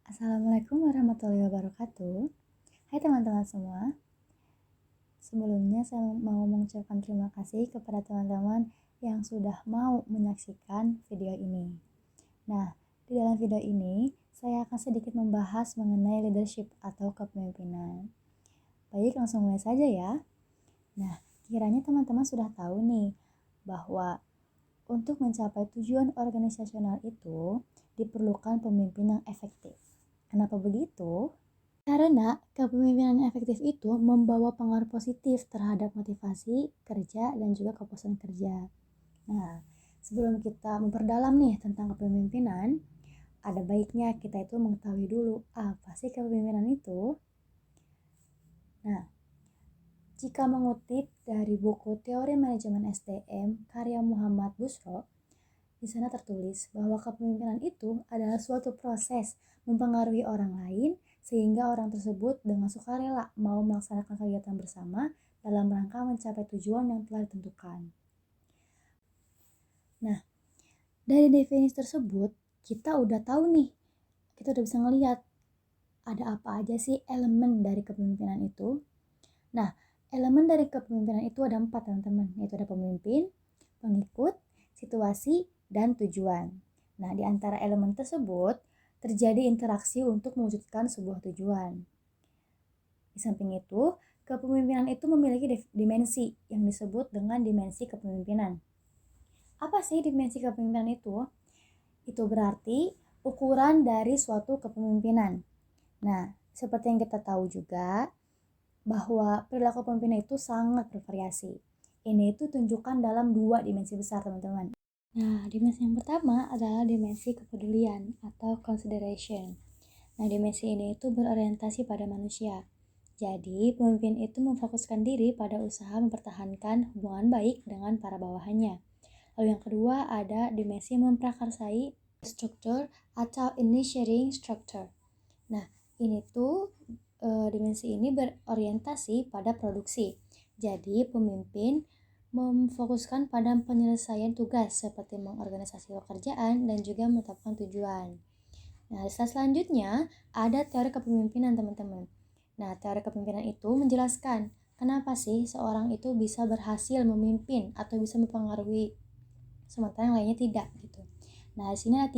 Assalamualaikum warahmatullahi wabarakatuh. Hai teman-teman semua. Sebelumnya saya mau mengucapkan terima kasih kepada teman-teman yang sudah mau menyaksikan video ini. Nah, di dalam video ini saya akan sedikit membahas mengenai leadership atau kepemimpinan. Baik, langsung mulai saja ya. Nah, kiranya teman-teman sudah tahu nih bahwa untuk mencapai tujuan organisasional itu diperlukan pemimpin yang efektif. Kenapa begitu? Karena kepemimpinan efektif itu membawa pengaruh positif terhadap motivasi kerja dan juga kepuasan kerja. Nah, sebelum kita memperdalam nih tentang kepemimpinan, ada baiknya kita itu mengetahui dulu apa sih kepemimpinan itu. Nah, jika mengutip dari buku Teori Manajemen SDM karya Muhammad Busro, di sana tertulis bahwa kepemimpinan itu adalah suatu proses mempengaruhi orang lain sehingga orang tersebut dengan sukarela mau melaksanakan kegiatan bersama dalam rangka mencapai tujuan yang telah ditentukan. Nah, dari definisi tersebut kita udah tahu nih, kita udah bisa ngelihat ada apa aja sih elemen dari kepemimpinan itu. Nah, elemen dari kepemimpinan itu ada 4 teman-teman, yaitu ada pemimpin, pengikut, situasi, dan tujuan. Nah, di antara elemen tersebut terjadi interaksi untuk mewujudkan sebuah tujuan. Di samping itu, kepemimpinan itu memiliki dimensi yang disebut dengan dimensi kepemimpinan. Apa sih dimensi kepemimpinan itu? Itu berarti ukuran dari suatu kepemimpinan. Nah, seperti yang kita tahu juga, bahwa perilaku pemimpin itu sangat bervariasi. Ini itu tunjukkan dalam 2 dimensi besar, teman-teman. Nah, dimensi yang pertama adalah dimensi kepedulian atau consideration. Nah, dimensi ini itu berorientasi pada manusia. Jadi, pemimpin itu memfokuskan diri pada usaha mempertahankan hubungan baik dengan para bawahannya. Lalu yang kedua ada dimensi memprakarsai struktur atau initiating structure. Nah, ini tuh dimensi ini berorientasi pada produksi. Jadi, pemimpin memfokuskan pada penyelesaian tugas seperti mengorganisasi pekerjaan dan juga menetapkan tujuan. Nah, selanjutnya ada teori kepemimpinan, teman-teman. Nah, teori kepemimpinan itu menjelaskan kenapa sih seorang itu bisa berhasil memimpin atau bisa mempengaruhi sementara yang lainnya tidak gitu. Nah, di sini ada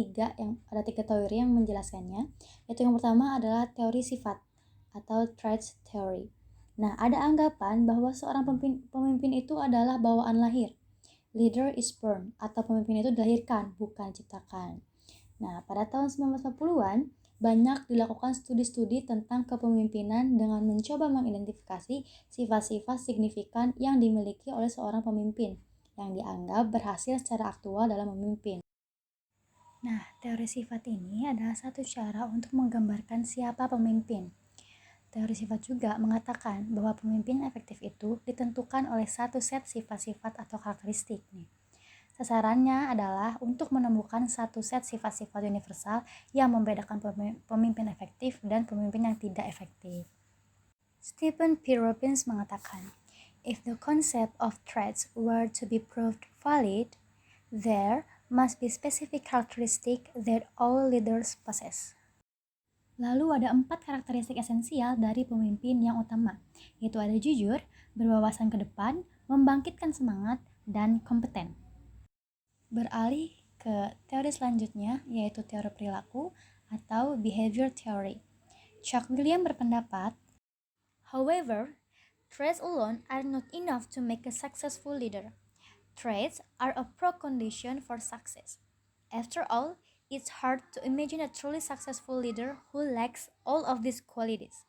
tiga teori yang menjelaskannya. Yaitu yang pertama adalah teori sifat atau traits theory. Nah, ada anggapan bahwa seorang pemimpin itu adalah bawaan lahir. Leader is born, atau pemimpin itu dilahirkan, bukan diciptakan. Nah, pada tahun 1940-an, banyak dilakukan studi-studi tentang kepemimpinan dengan mencoba mengidentifikasi sifat-sifat signifikan yang dimiliki oleh seorang pemimpin yang dianggap berhasil secara aktual dalam memimpin. Nah, teori sifat ini adalah satu cara untuk menggambarkan siapa pemimpin. Teori sifat juga mengatakan bahwa pemimpin efektif itu ditentukan oleh satu set sifat-sifat atau karakteristik nih. Sasarannya adalah untuk menemukan satu set sifat-sifat universal yang membedakan pemimpin efektif dan pemimpin yang tidak efektif. Stephen P. Robbins mengatakan, if the concept of traits were to be proved valid, there must be specific characteristic that all leaders possess. Lalu ada 4 karakteristik esensial dari pemimpin yang utama, yaitu ada jujur, berwawasan ke depan, membangkitkan semangat, dan kompeten. Beralih ke teori selanjutnya, yaitu teori perilaku atau behavior theory. Chuck William berpendapat, however, traits alone are not enough to make a successful leader. Traits are a precondition for success. After all, it's hard to imagine a truly successful leader who lacks all of these qualities.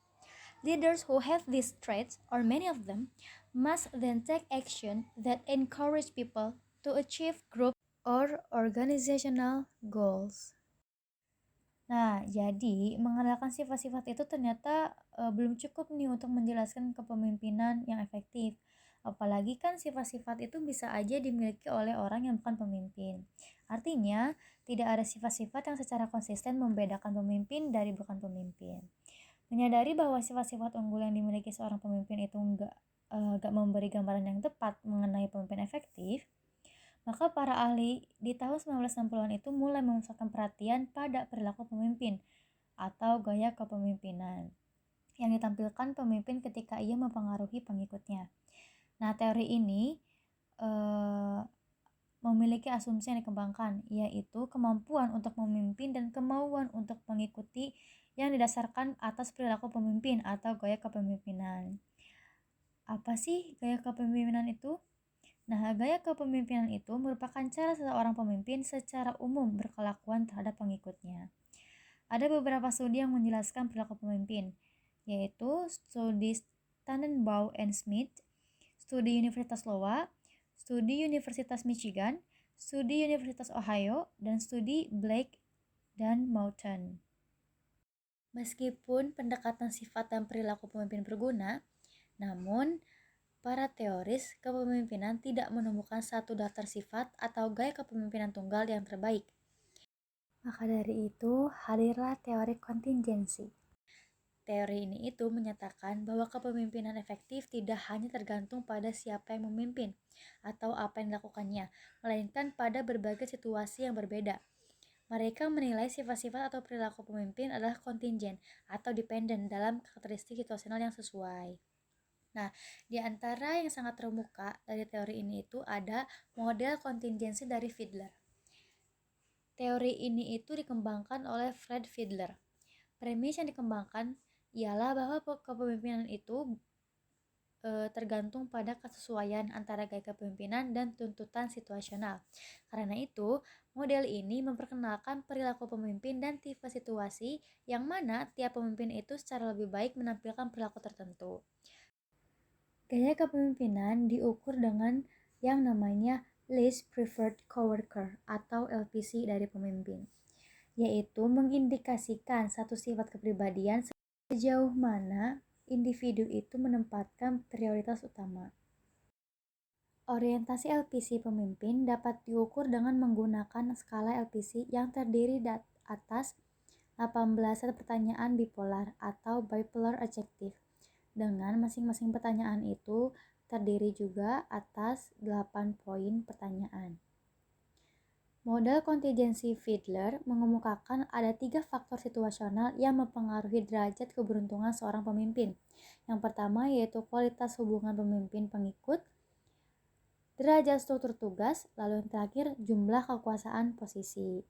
Leaders who have these traits, or many of them, must then take action that encourage people to achieve group or organizational goals. Nah, jadi mengandalkan sifat-sifat itu ternyata belum cukup nih untuk menjelaskan kepemimpinan yang efektif. Apalagi kan sifat-sifat itu bisa aja dimiliki oleh orang yang bukan pemimpin. Artinya, tidak ada sifat-sifat yang secara konsisten membedakan pemimpin dari bukan pemimpin. Menyadari bahwa sifat-sifat unggul yang dimiliki seorang pemimpin itu nggak memberi gambaran yang tepat mengenai pemimpin efektif, maka para ahli di tahun 1960-an itu mulai memusatkan perhatian pada perilaku pemimpin, atau gaya kepemimpinan yang ditampilkan pemimpin ketika ia mempengaruhi pengikutnya. Nah, teori ini memiliki asumsi yang dikembangkan, yaitu kemampuan untuk memimpin dan kemauan untuk mengikuti yang didasarkan atas perilaku pemimpin atau gaya kepemimpinan. Apa sih gaya kepemimpinan itu? Nah, gaya kepemimpinan itu merupakan cara seseorang pemimpin secara umum berkelakuan terhadap pengikutnya. Ada beberapa studi yang menjelaskan perilaku pemimpin, yaitu studi Tannenbaum and Smith, studi Universitas Iowa, studi Universitas Michigan, studi Universitas Ohio, dan studi Blake dan Moulton. Meskipun pendekatan sifat dan perilaku pemimpin berguna, namun para teoris kepemimpinan tidak menemukan satu daftar sifat atau gaya kepemimpinan tunggal yang terbaik. Maka dari itu, hadirlah teori kontingensi. Teori ini itu menyatakan bahwa kepemimpinan efektif tidak hanya tergantung pada siapa yang memimpin atau apa yang dilakukannya, melainkan pada berbagai situasi yang berbeda. Mereka menilai sifat-sifat atau perilaku pemimpin adalah kontingen atau dependen dalam karakteristik situasional yang sesuai. Nah, di antara yang sangat terbuka dari teori ini itu ada model kontingensi dari Fiedler. Teori ini itu dikembangkan oleh Fred Fiedler. Premis yang dikembangkan ialah bahwa kepemimpinan itu tergantung pada kesesuaian antara gaya kepemimpinan dan tuntutan situasional. Karena itu, model ini memperkenalkan perilaku pemimpin dan tipe situasi yang mana tiap pemimpin itu secara lebih baik menampilkan perilaku tertentu. Gaya kepemimpinan diukur dengan yang namanya Least Preferred Coworker atau LPC dari pemimpin, yaitu mengindikasikan satu sifat kepribadian sejauh mana individu itu menempatkan prioritas utama. Orientasi LPC pemimpin dapat diukur dengan menggunakan skala LPC yang terdiri atas 18 set pertanyaan bipolar atau bipolar adjective, dengan masing-masing pertanyaan itu terdiri juga atas 8 poin pertanyaan. Model kontingensi Fiedler mengemukakan ada 3 faktor situasional yang mempengaruhi derajat keberuntungan seorang pemimpin. Yang pertama yaitu kualitas hubungan pemimpin-pengikut, derajat struktur tugas, lalu yang terakhir jumlah kekuasaan posisi.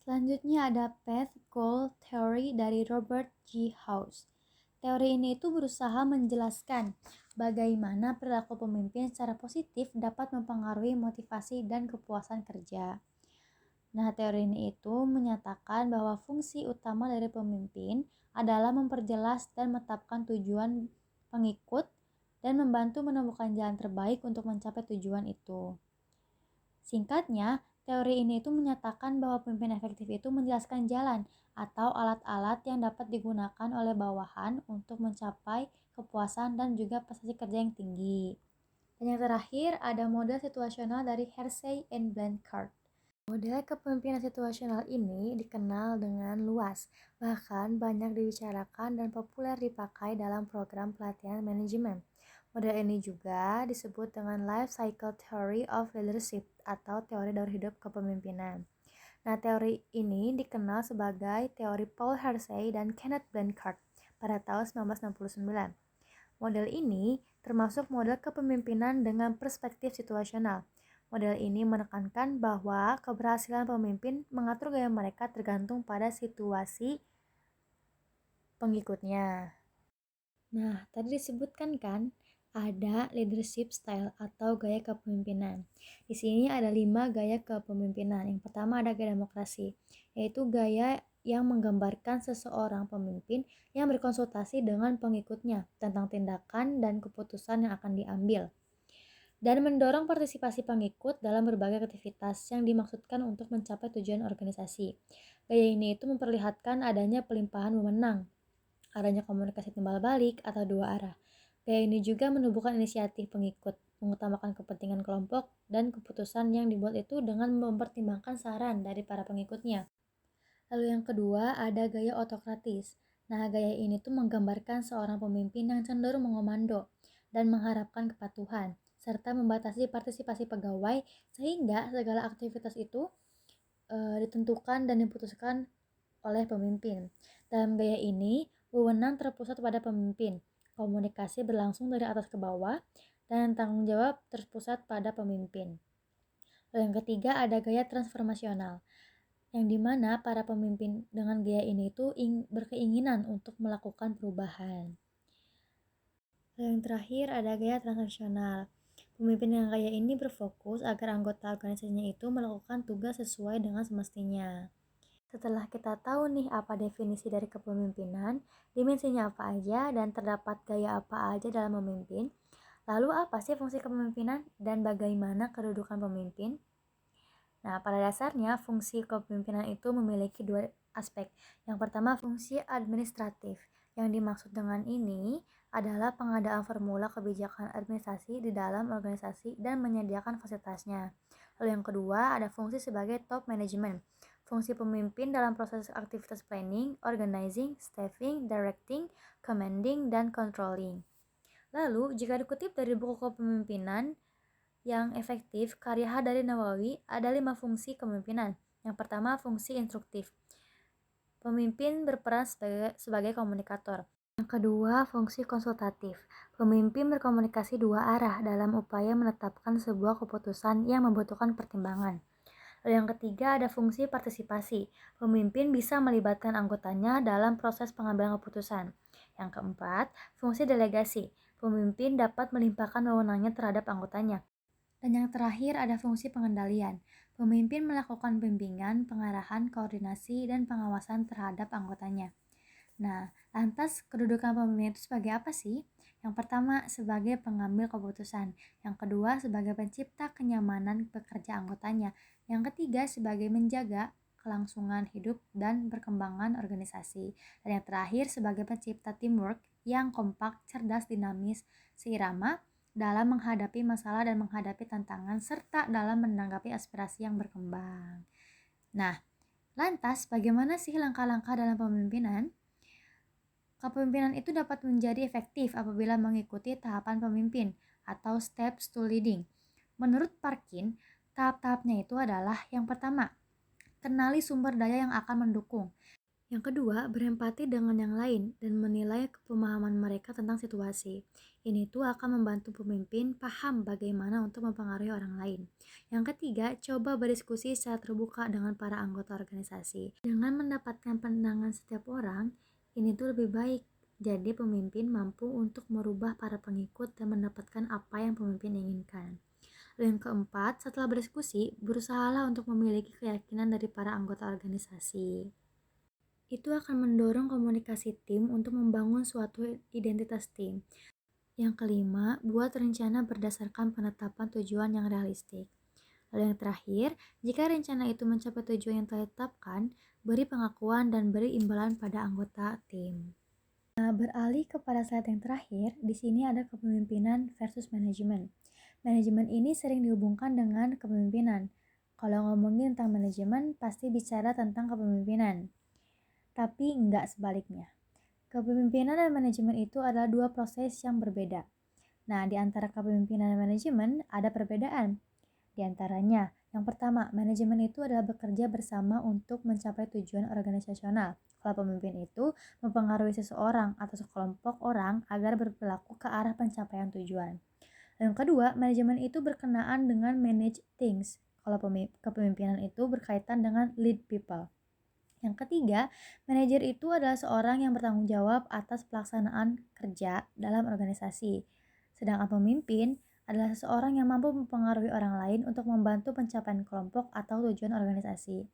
Selanjutnya ada Path Goal Theory dari Robert G. House. Teori ini itu berusaha menjelaskan bagaimana perilaku pemimpin secara positif dapat mempengaruhi motivasi dan kepuasan kerja. Nah, teori ini itu menyatakan bahwa fungsi utama dari pemimpin adalah memperjelas dan menetapkan tujuan pengikut dan membantu menemukan jalan terbaik untuk mencapai tujuan itu. Singkatnya, teori ini itu menyatakan bahwa pemimpin efektif itu menjelaskan jalan atau alat-alat yang dapat digunakan oleh bawahan untuk mencapai kepuasan dan juga prestasi kerja yang tinggi. Dan yang terakhir ada model situasional dari Hersey and Blanchard. Model kepemimpinan situasional ini dikenal dengan luas, bahkan banyak dibicarakan dan populer dipakai dalam program pelatihan manajemen. Model ini juga disebut dengan Life Cycle Theory of Leadership atau teori daur hidup kepemimpinan. Nah, teori ini dikenal sebagai teori Paul Hersey dan Kenneth Blanchard pada tahun 1969. Model ini termasuk model kepemimpinan dengan perspektif situasional. Model ini menekankan bahwa keberhasilan pemimpin mengatur gaya mereka tergantung pada situasi pengikutnya. Nah, tadi disebutkan kan ada leadership style atau gaya kepemimpinan. Di sini ada 5 gaya kepemimpinan. Yang pertama ada gaya demokrasi, yaitu gaya yang menggambarkan seseorang pemimpin yang berkonsultasi dengan pengikutnya tentang tindakan dan keputusan yang akan diambil, dan mendorong partisipasi pengikut dalam berbagai aktivitas yang dimaksudkan untuk mencapai tujuan organisasi. Gaya ini itu memperlihatkan adanya pelimpahan wewenang, adanya komunikasi timbal balik atau dua arah. Gaya ini juga menumbuhkan inisiatif pengikut, mengutamakan kepentingan kelompok, dan keputusan yang dibuat itu dengan mempertimbangkan saran dari para pengikutnya. Lalu yang kedua ada gaya otokratis. Nah, gaya ini tuh menggambarkan seorang pemimpin yang cenderung mengomando dan mengharapkan kepatuhan, serta membatasi partisipasi pegawai sehingga segala aktivitas itu ditentukan dan diputuskan oleh pemimpin. Dalam gaya ini, wewenang terpusat pada pemimpin, komunikasi berlangsung dari atas ke bawah, dan tanggung jawab terpusat pada pemimpin. Lalu yang ketiga ada gaya transformasional, yang dimana para pemimpin dengan gaya ini itu berkeinginan untuk melakukan perubahan. Lalu yang terakhir ada gaya transaksional. Pemimpin dengan gaya ini berfokus agar anggota organisasinya itu melakukan tugas sesuai dengan semestinya. Setelah kita tahu nih apa definisi dari kepemimpinan, dimensinya apa aja, dan terdapat gaya apa aja dalam memimpin, lalu apa sih fungsi kepemimpinan dan bagaimana kedudukan pemimpin? Nah, pada dasarnya fungsi kepemimpinan itu memiliki dua aspek. Yang pertama, fungsi administratif. Yang dimaksud dengan ini adalah pengadaan formula kebijakan administrasi di dalam organisasi dan menyediakan fasilitasnya. Lalu yang kedua, ada fungsi sebagai top management. Fungsi pemimpin dalam proses aktivitas planning, organizing, staffing, directing, commanding, dan controlling. Lalu, jika dikutip dari buku kepemimpinan yang efektif, karya H. dari Nawawi, ada 5 fungsi kepemimpinan. Yang pertama, fungsi instruktif. Pemimpin berperan sebagai komunikator. Yang kedua, fungsi konsultatif. Pemimpin berkomunikasi dua arah dalam upaya menetapkan sebuah keputusan yang membutuhkan pertimbangan. Lalu yang ketiga ada fungsi partisipasi. Pemimpin bisa melibatkan anggotanya dalam proses pengambilan keputusan. Yang keempat, fungsi delegasi. Pemimpin dapat melimpahkan wewenangnya terhadap anggotanya. Dan yang terakhir ada fungsi pengendalian. Pemimpin melakukan bimbingan, pengarahan, koordinasi, dan pengawasan terhadap anggotanya. Nah, lantas kedudukan pemimpin itu sebagai apa sih? Yang pertama, sebagai pengambil keputusan. Yang kedua, sebagai pencipta kenyamanan bekerja anggotanya. Yang ketiga, sebagai menjaga kelangsungan hidup dan perkembangan organisasi. Dan yang terakhir, sebagai pencipta teamwork yang kompak, cerdas, dinamis, seirama dalam menghadapi masalah dan menghadapi tantangan, serta dalam menanggapi aspirasi yang berkembang. Nah, lantas bagaimana sih langkah-langkah dalam pemimpinan? Kepemimpinan itu dapat menjadi efektif apabila mengikuti tahapan pemimpin atau steps to leading. Menurut Parkin, tahap-tahapnya itu adalah yang pertama, kenali sumber daya yang akan mendukung. Yang kedua, berempati dengan yang lain dan menilai pemahaman mereka tentang situasi. Ini tuh akan membantu pemimpin paham bagaimana untuk mempengaruhi orang lain. Yang ketiga, coba berdiskusi secara terbuka dengan para anggota organisasi. Dengan mendapatkan pandangan setiap orang, ini tuh lebih baik. Jadi pemimpin mampu untuk merubah para pengikut dan mendapatkan apa yang pemimpin inginkan. Lalu yang keempat, setelah berdiskusi, berusahalah untuk memiliki keyakinan dari para anggota organisasi. Itu akan mendorong komunikasi tim untuk membangun suatu identitas tim. Yang kelima, buat rencana berdasarkan penetapan tujuan yang realistik. Lalu yang terakhir, jika rencana itu mencapai tujuan yang telah ditetapkan, beri pengakuan dan beri imbalan pada anggota tim. Nah, beralih kepada slide yang terakhir, di sini ada kepemimpinan versus manajemen. Manajemen ini sering dihubungkan dengan kepemimpinan. Kalau ngomongin tentang manajemen, pasti bicara tentang kepemimpinan. Tapi enggak sebaliknya. Kepemimpinan dan manajemen itu adalah dua proses yang berbeda. Nah, di antara kepemimpinan dan manajemen ada perbedaan. Di antaranya, yang pertama, manajemen itu adalah bekerja bersama untuk mencapai tujuan organisasional. Kalau pemimpin itu mempengaruhi seseorang atau sekelompok orang agar berperilaku ke arah pencapaian tujuan. Yang kedua, manajemen itu berkenaan dengan manage things. Kalau kepemimpinan itu berkaitan dengan lead people. Yang ketiga, manajer itu adalah seorang yang bertanggung jawab atas pelaksanaan kerja dalam organisasi. Sedangkan pemimpin adalah seseorang yang mampu mempengaruhi orang lain untuk membantu pencapaian kelompok atau tujuan organisasi.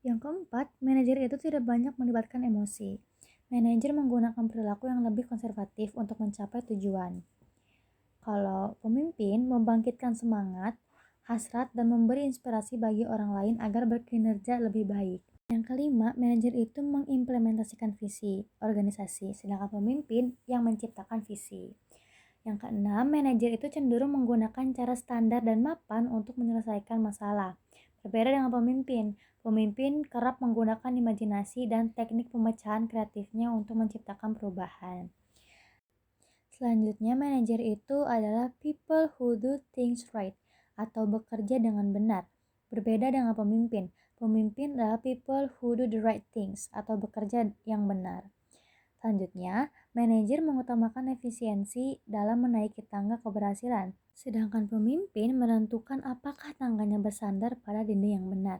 Yang keempat, manajer itu tidak banyak melibatkan emosi. Manajer menggunakan perilaku yang lebih konservatif untuk mencapai tujuan. Kalau pemimpin membangkitkan semangat, hasrat, dan memberi inspirasi bagi orang lain agar berkinerja lebih baik. Yang kelima, manajer itu mengimplementasikan visi organisasi, sedangkan pemimpin yang menciptakan visi. Yang keenam, manajer itu cenderung menggunakan cara standar dan mapan untuk menyelesaikan masalah. Berbeda dengan pemimpin. Pemimpin kerap menggunakan imajinasi dan teknik pemecahan kreatifnya untuk menciptakan perubahan. Selanjutnya, manajer itu adalah people who do things right atau bekerja dengan benar. Berbeda dengan pemimpin. Pemimpin adalah people who do the right things atau bekerja yang benar. Selanjutnya, manajer mengutamakan efisiensi dalam menaiki tangga keberhasilan, sedangkan pemimpin menentukan apakah tangganya bersandar pada dinding yang benar.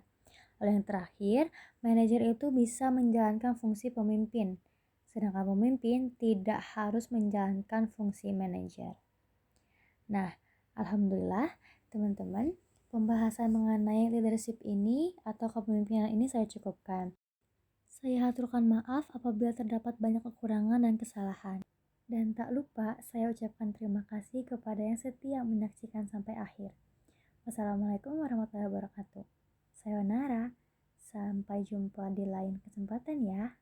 Lalu yang terakhir, manajer itu bisa menjalankan fungsi pemimpin, sedangkan pemimpin tidak harus menjalankan fungsi manajer. Nah, alhamdulillah teman-teman, pembahasan mengenai leadership ini atau kepemimpinan ini saya cukupkan. Saya haturkan maaf apabila terdapat banyak kekurangan dan kesalahan. Dan tak lupa saya ucapkan terima kasih kepada yang setia menyaksikan sampai akhir. Wassalamualaikum warahmatullahi wabarakatuh. Sayonara, sampai jumpa di lain kesempatan ya.